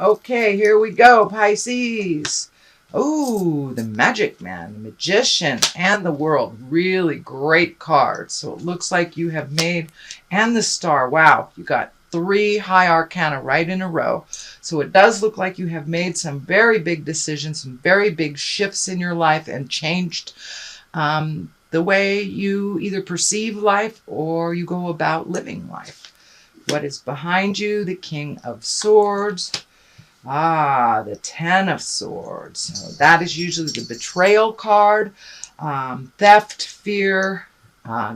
Okay, here we go, Pisces. Oh, the Magic Man, the Magician, and the World. Really great cards. So it looks like you have made, and the Star. Wow, you got 3 high arcana right in a row. So it does look like you have made some very big decisions, some very big shifts in your life, and changed the way you either perceive life or you go about living life. What is behind you? The King of Swords. Ah, the 10 of Swords. So that is usually the betrayal card. Theft, fear,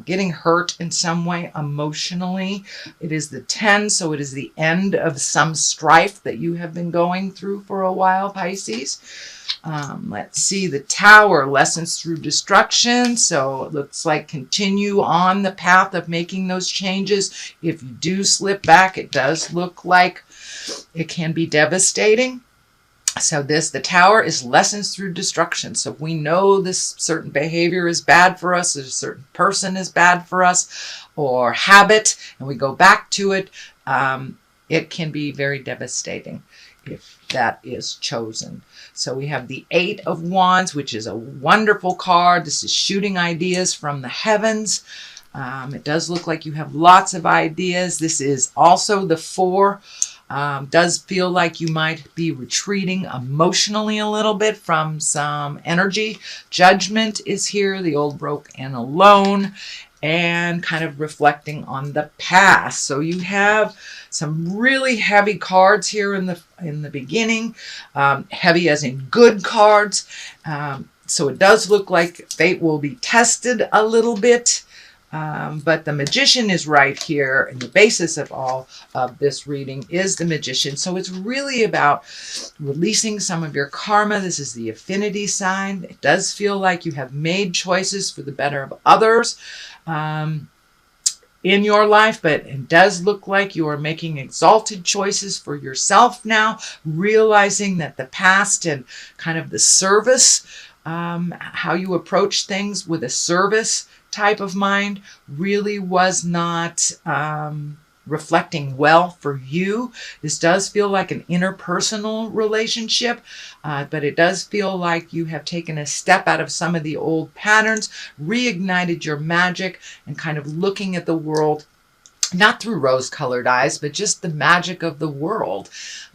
getting hurt in some way emotionally. It is the 10, so it is the end of some strife that you have been going through for a while, Pisces. Let's see, the Tower, lessons through destruction. So it looks like continue on the path of making those changes. If you do slip back, it does look like it can be devastating. So the Tower is lessons through destruction. So if we know this certain behavior is bad for us, a certain person is bad for us, or habit, and we go back to it, it can be very devastating if that is chosen. So we have the 8 of Wands, which is a wonderful card. This is shooting ideas from the heavens. It does look like you have lots of ideas. This is also the 4. Does feel like you might be retreating emotionally a little bit from some energy. Judgment is here, the old, broke, and alone, and kind of reflecting on the past. So you have some really heavy cards here in the beginning, heavy as in good cards. So it does look like fate will be tested a little bit. But the Magician is right here, and the basis of all of this reading is the Magician. So it's really about releasing some of your karma. This is the affinity sign. It does feel like you have made choices for the better of others in your life, but it does look like you are making exalted choices for yourself now, realizing that the past and kind of the service, how you approach things with a service type of mind really was not reflecting well for you. This does feel like an interpersonal relationship, but it does feel like you have taken a step out of some of the old patterns, reignited your magic, and kind of looking at the world not through rose-colored eyes, but just the magic of the world.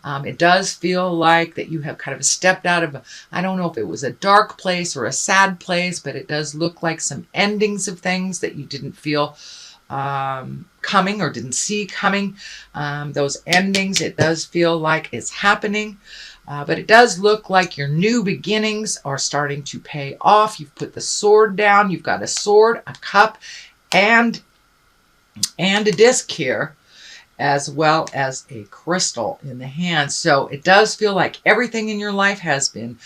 It does feel like that you have kind of stepped out of, I don't know if it was a dark place or a sad place, but it does look like some endings of things that you didn't feel coming or didn't see coming. Those endings, it does feel like it's happening. But it does look like your new beginnings are starting to pay off. You've put the sword down. You've got a sword, a cup, and a disc here, as well as a crystal in the hand. So it does feel like everything in your life has been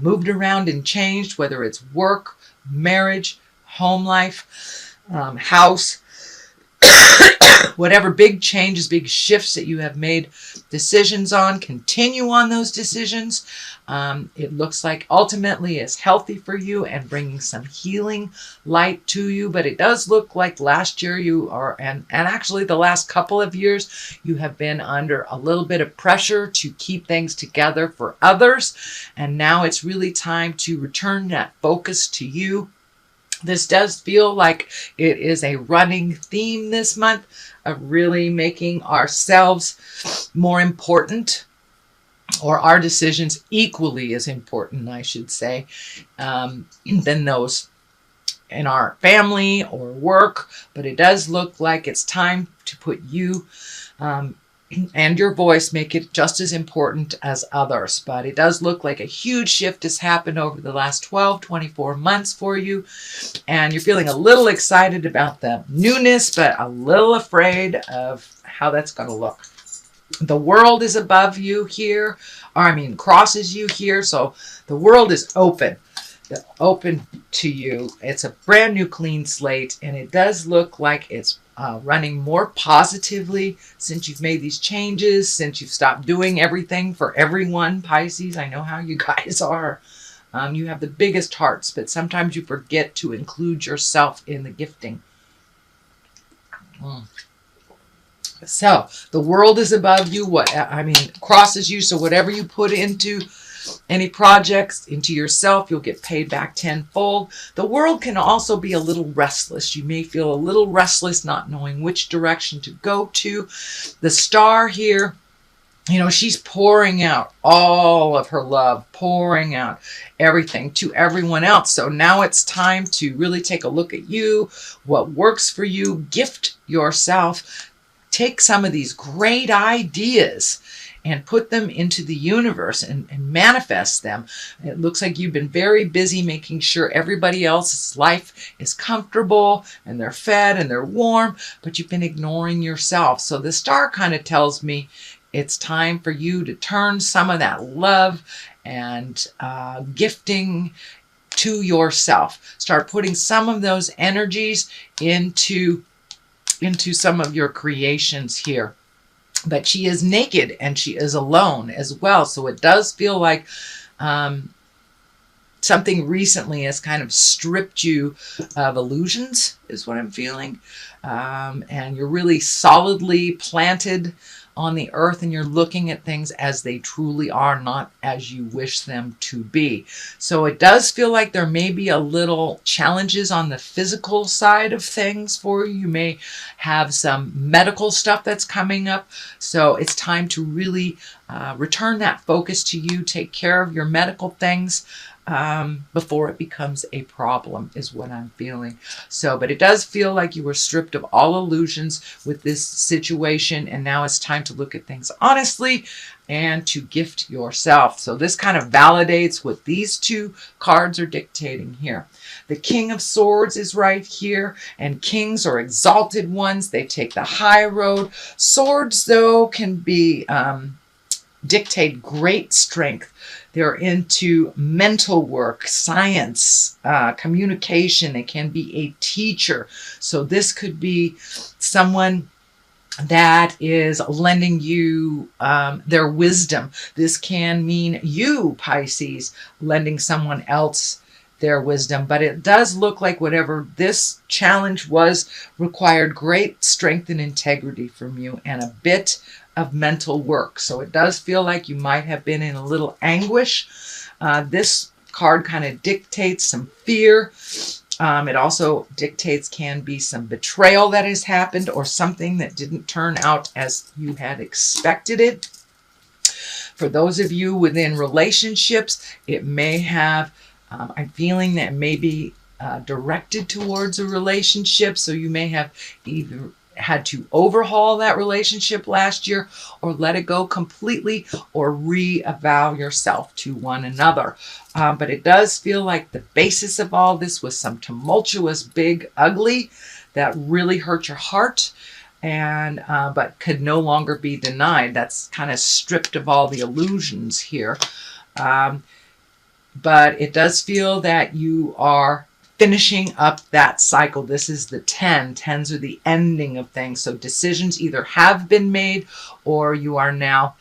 moved around and changed, whether it's work, marriage, home life, house, whatever big changes, big shifts that you have made decisions on, continue on those decisions. It looks like ultimately it's healthy for you and bringing some healing light to you. But it does look like last year you are, and actually the last couple of years, you have been under a little bit of pressure to keep things together for others. And now it's really time to return that focus to you. This does feel like it is a running theme this month of really making ourselves more important, or our decisions equally as important, I should say, than those in our family or work. But it does look like it's time to put you and your voice, make it just as important as others. But it does look like a huge shift has happened over the last 12, 24 months for you. And you're feeling a little excited about the newness, but a little afraid of how that's going to look. The world is above you here, or crosses you here. So the world is open to you. It's a brand new clean slate, and it does look like it's running more positively since you've made these changes, since you've stopped doing everything for everyone, Pisces. I know how you guys are. You have the biggest hearts, but sometimes you forget to include yourself in the gifting. So the world is above you. Crosses you. So whatever you put into any projects, into yourself, you'll get paid back tenfold. The world can also be a little restless. You may feel a little restless, not knowing which direction to go to. The star here, she's pouring out all of her love, pouring out everything to everyone else. So now it's time to really take a look at you, what works for you, gift yourself, take some of these great ideas and put them into the universe and manifest them. It looks like you've been very busy making sure everybody else's life is comfortable and they're fed and they're warm, but you've been ignoring yourself. So the star kind of tells me it's time for you to turn some of that love and gifting to yourself. Start putting some of those energies into some of your creations here. But she is naked and she is alone as well. So it does feel like something recently has kind of stripped you of illusions, is what I'm feeling. And you're really solidly planted on the earth and you're looking at things as they truly are, not as you wish them to be. So it does feel like there may be a little challenges on the physical side of things for you. You may have some medical stuff that's coming up. So it's time to really return that focus to you, take care of your medical things before it becomes a problem, is what I'm feeling. So, but it does feel like you were stripped of all illusions with this situation, and now it's time to look at things honestly and to gift yourself. So this kind of validates what these two cards are dictating here. The King of Swords is right here, and kings are exalted ones. They take the high road. Swords, though, can be dictate great strength. They're into mental work, science, communication. They can be a teacher. So this could be someone that is lending you their wisdom. This can mean you, Pisces, lending someone else their wisdom. But it does look like whatever this challenge was required great strength and integrity from you and a bit of mental work. So it does feel like you might have been in a little anguish. This card kind of dictates some fear. It also dictates can be some betrayal that has happened or something that didn't turn out as you had expected it. For those of you within relationships, it may have, I'm feeling that may be directed towards a relationship. So you may have either had to overhaul that relationship last year or let it go completely or re-avow yourself to one another. But it does feel like the basis of all this was some tumultuous, big, ugly that really hurt your heart and but could no longer be denied. That's kind of stripped of all the illusions here. But it does feel that you are finishing up that cycle. This is the 10. 10s are the ending of things. So decisions either have been made or you are now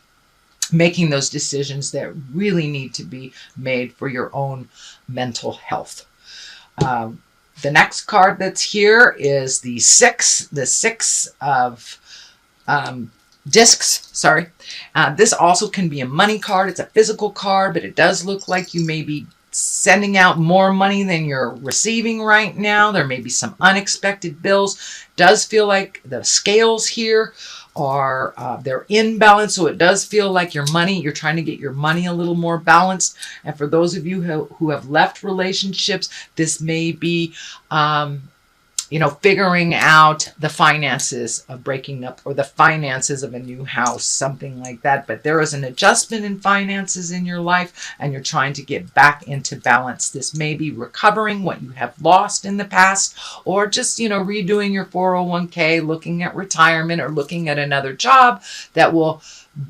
making those decisions that really need to be made for your own mental health. The next card that's here is the 6. The 6 of discs, sorry. This also can be a money card. It's a physical card, but it does look like you may be sending out more money than you're receiving right now. There may be some unexpected bills. Does feel like the scales here are they're in balance, so it does feel like your money, you're trying to get your money a little more balanced. And for those of you who have left relationships, this may be figuring out the finances of breaking up or the finances of a new house, something like that. But there is an adjustment in finances in your life and you're trying to get back into balance. This may be recovering what you have lost in the past or just, redoing your 401k, looking at retirement or looking at another job that will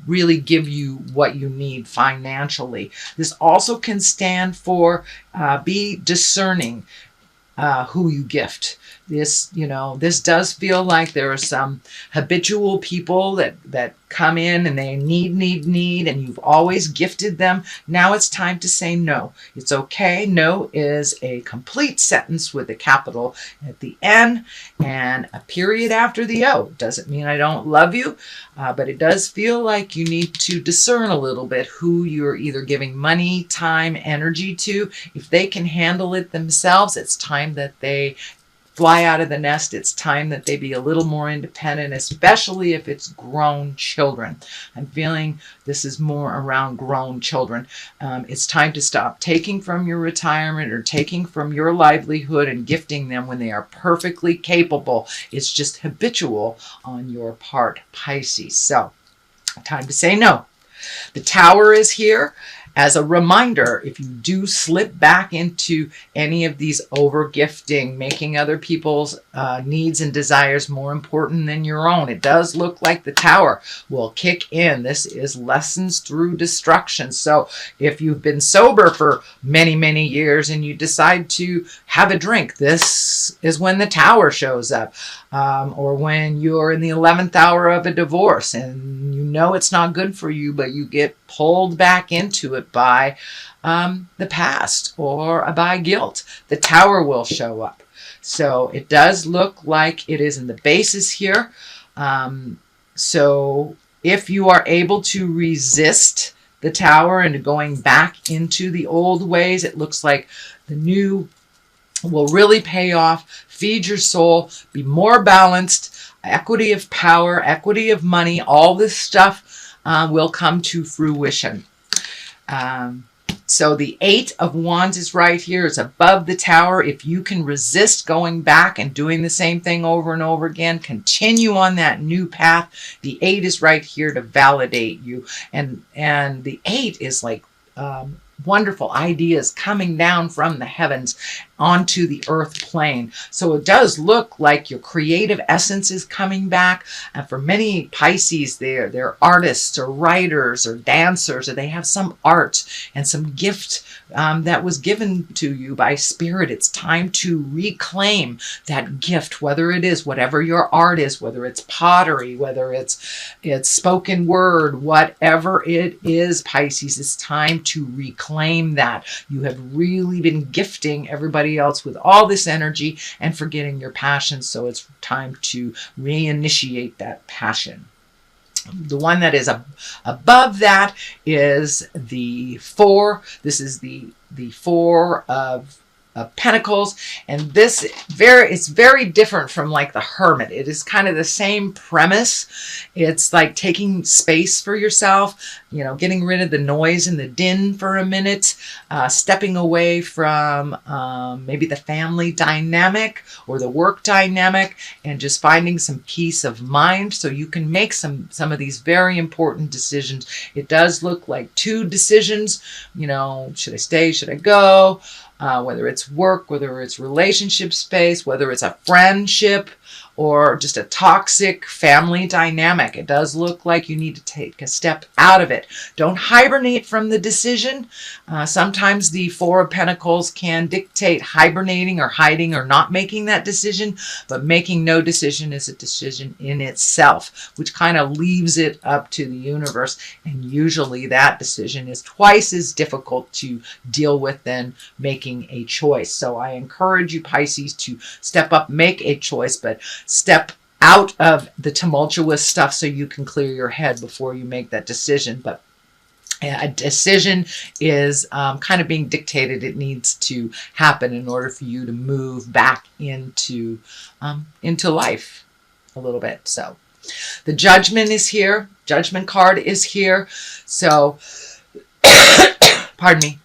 really give you what you need financially. This also can stand for be discerning who you gift. This does feel like there are some habitual people that come in and they need, and you've always gifted them. Now it's time to say no. It's okay. No is a complete sentence with a capital at the end and a period after the O. Doesn't mean I don't love you, but it does feel like you need to discern a little bit who you're either giving money, time, energy to. If they can handle it themselves, it's time that they fly out of the nest. It's time that they be a little more independent, especially if it's grown children. I'm feeling this is more around grown children. It's time to stop taking from your retirement or taking from your livelihood and gifting them when they are perfectly capable. It's just habitual on your part, Pisces. So, time to say no. The Tower is here as a reminder, if you do slip back into any of these over-gifting, making other people's needs and desires more important than your own, it does look like the Tower will kick in. This is lessons through destruction. So if you've been sober for many, many years and you decide to have a drink, this is when the Tower shows up. Or when you're in the 11th hour of a divorce and you know it's not good for you, but you get pulled back into it by the past or by guilt, the Tower will show up. So it does look like it is in the basis here. So if you are able to resist the Tower and going back into the old ways, it looks like the new will really pay off. Feed your soul, be more balanced, equity of power, equity of money, all this stuff will come to fruition. So the 8 of Wands is right here. It's above the Tower. If you can resist going back and doing the same thing over and over again, continue on that new path. The 8 is right here to validate you. And the 8 is like wonderful ideas coming down from the heavens onto the earth plane. So it does look like your creative essence is coming back. And for many Pisces, they're artists or writers or dancers, or they have some art and some gift that was given to you by Spirit. It's time to reclaim that gift, whether it is whatever your art is, whether it's pottery, whether it's spoken word, whatever it is, Pisces, it's time to reclaim that. You have really been gifting everybody else with all this energy and forgetting your passion. So it's time to reinitiate that passion. The one that is above that is the 4. This is the 4 of Pentacles, and this it's very different from like the Hermit. It is kind of the same premise. It's like taking space for yourself, getting rid of the noise and the din for a minute, stepping away from maybe the family dynamic or the work dynamic, and just finding some peace of mind so you can make some of these very important decisions. It does look like 2 decisions, should I stay, should I go? Whether it's work, whether it's relationship space, whether it's a friendship, or just a toxic family dynamic. It does look like you need to take a step out of it. Don't hibernate from the decision. Sometimes the 4 of Pentacles can dictate hibernating or hiding or not making that decision, but making no decision is a decision in itself, which kind of leaves it up to the universe. And usually that decision is twice as difficult to deal with than making a choice. So I encourage you, Pisces, to step up, make a choice, but step out of the tumultuous stuff so you can clear your head before you make that decision. But a decision is kind of being dictated. It needs to happen in order for you to move back into life a little bit. So the Judgment is here. Judgment card is here. So, pardon me.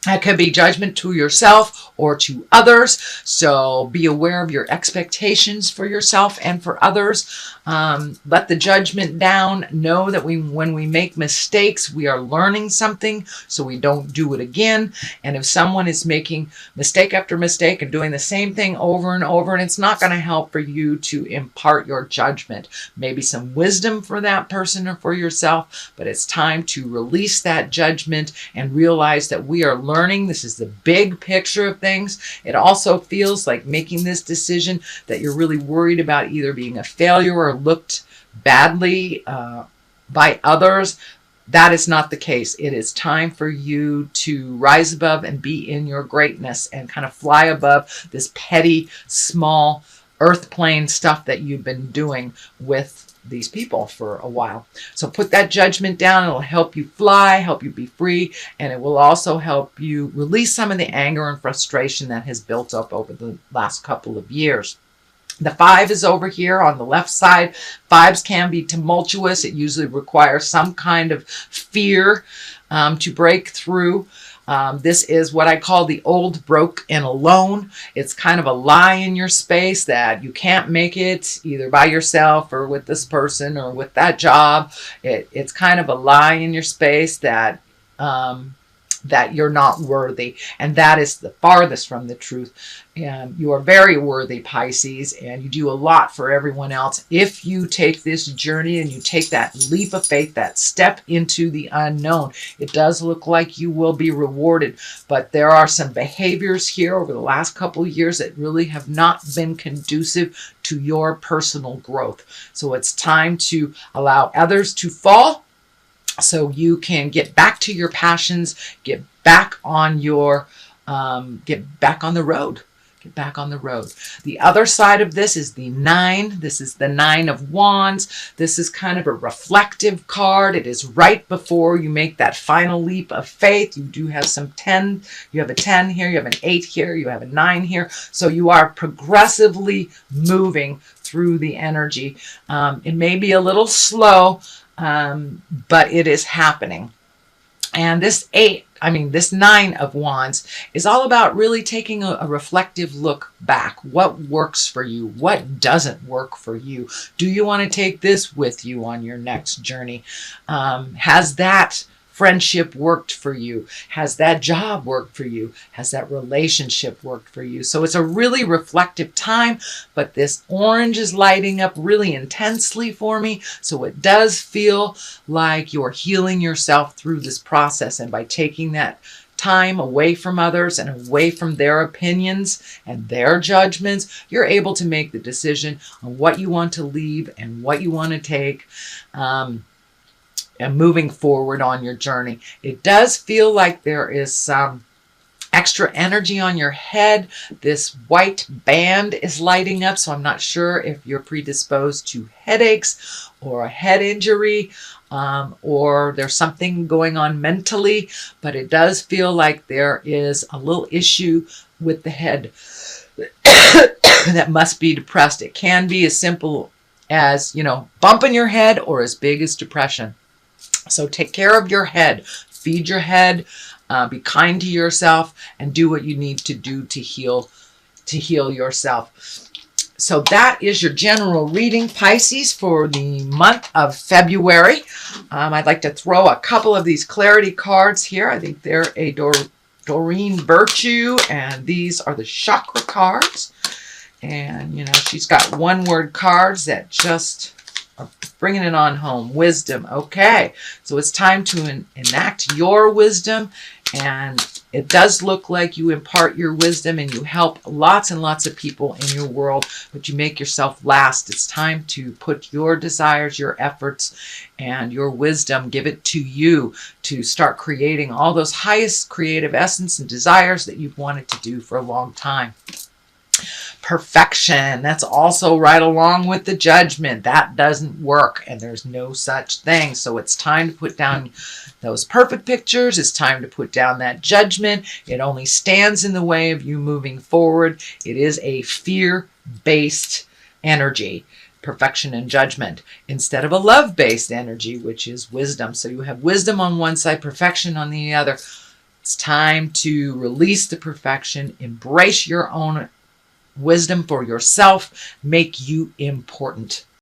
That could be judgment to yourself or to others. So be aware of your expectations for yourself and for others. Let the judgment down. Know that when we make mistakes, we are learning something so we don't do it again. And if someone is making mistake after mistake and doing the same thing over and over, and it's not going to help for you to impart your judgment. Maybe some wisdom for that person or for yourself, but it's time to release that judgment and realize that we are learning. This is the big picture of things. It also feels like making this decision that you're really worried about either being a failure or looked badly by others, that is not the case. It is time for you to rise above and be in your greatness and kind of fly above this petty, small, earth plane stuff that you've been doing with these people for a while. So put that judgment down. It'll help you fly, help you be free, and it will also help you release some of the anger and frustration that has built up over the last couple of years. The 5 is over here on the left side. 5s can be tumultuous. It usually requires some kind of fear to break through. This is what I call the old, broke, and alone. It's kind of a lie in your space that you can't make it either by yourself or with this person or with that job. It's kind of a lie in your space that that you're not worthy. And that is the farthest from the truth. And you are very worthy, Pisces, and you do a lot for everyone else. If you take this journey and you take that leap of faith, that step into the unknown, it does look like you will be rewarded. But there are some behaviors here over the last couple of years that really have not been conducive to your personal growth. So it's time to allow others to fall, so you can get back to your passions, get back on your, get back on the road. Get back on the road. The other side of this is the 9. This is the 9 of Wands. This is kind of a reflective card. It is right before you make that final leap of faith. You do have some 10. You have a 10 here. You have an 8 here. You have a 9 here. So you are progressively moving through the energy. It may be a little slow, but it is happening. And this 9 of Wands is all about really taking a reflective look back. What works for you? What doesn't work for you? Do you want to take this with you on your next journey? Has that friendship worked for you? Has that job worked for you? Has that relationship worked for you? So it's a really reflective time, but this orange is lighting up really intensely for me. So it does feel like you're healing yourself through this process. And by taking that time away from others and away from their opinions and their judgments, you're able to make the decision on what you want to leave and what you want to take. And moving forward on your journey. It does feel like there is some extra energy on your head. This white band is lighting up, so I'm not sure if you're predisposed to headaches or a head injury, or there's something going on mentally, but it does feel like there is a little issue with the head that must be depressed. It can be as simple as, bumping your head, or as big as depression. So take care of your head, feed your head, be kind to yourself, and do what you need to do to heal yourself. So that is your general reading, Pisces, for the month of February. I'd like to throw a couple of these clarity cards here. I think they're a Doreen Virtue, and these are the chakra cards. And, she's got one-word cards that just are bringing it on home. Wisdom. Okay, so it's time to enact your wisdom, and it does look like you impart your wisdom and you help lots and lots of people in your world, but you make yourself last. It's time to put your desires, your efforts, and your wisdom, give it to you to start creating all those highest creative essence and desires that you've wanted to do for a long time. Perfection. That's also right along with the Judgment. That doesn't work, and there's no such thing. So it's time to put down those perfect pictures. It's time to put down that judgment. It only stands in the way of you moving forward. It is a fear-based energy, perfection and judgment, instead of a love-based energy, which is wisdom. So you have wisdom on one side, perfection on the other. It's time to release the perfection, embrace your own wisdom for yourself, make you important.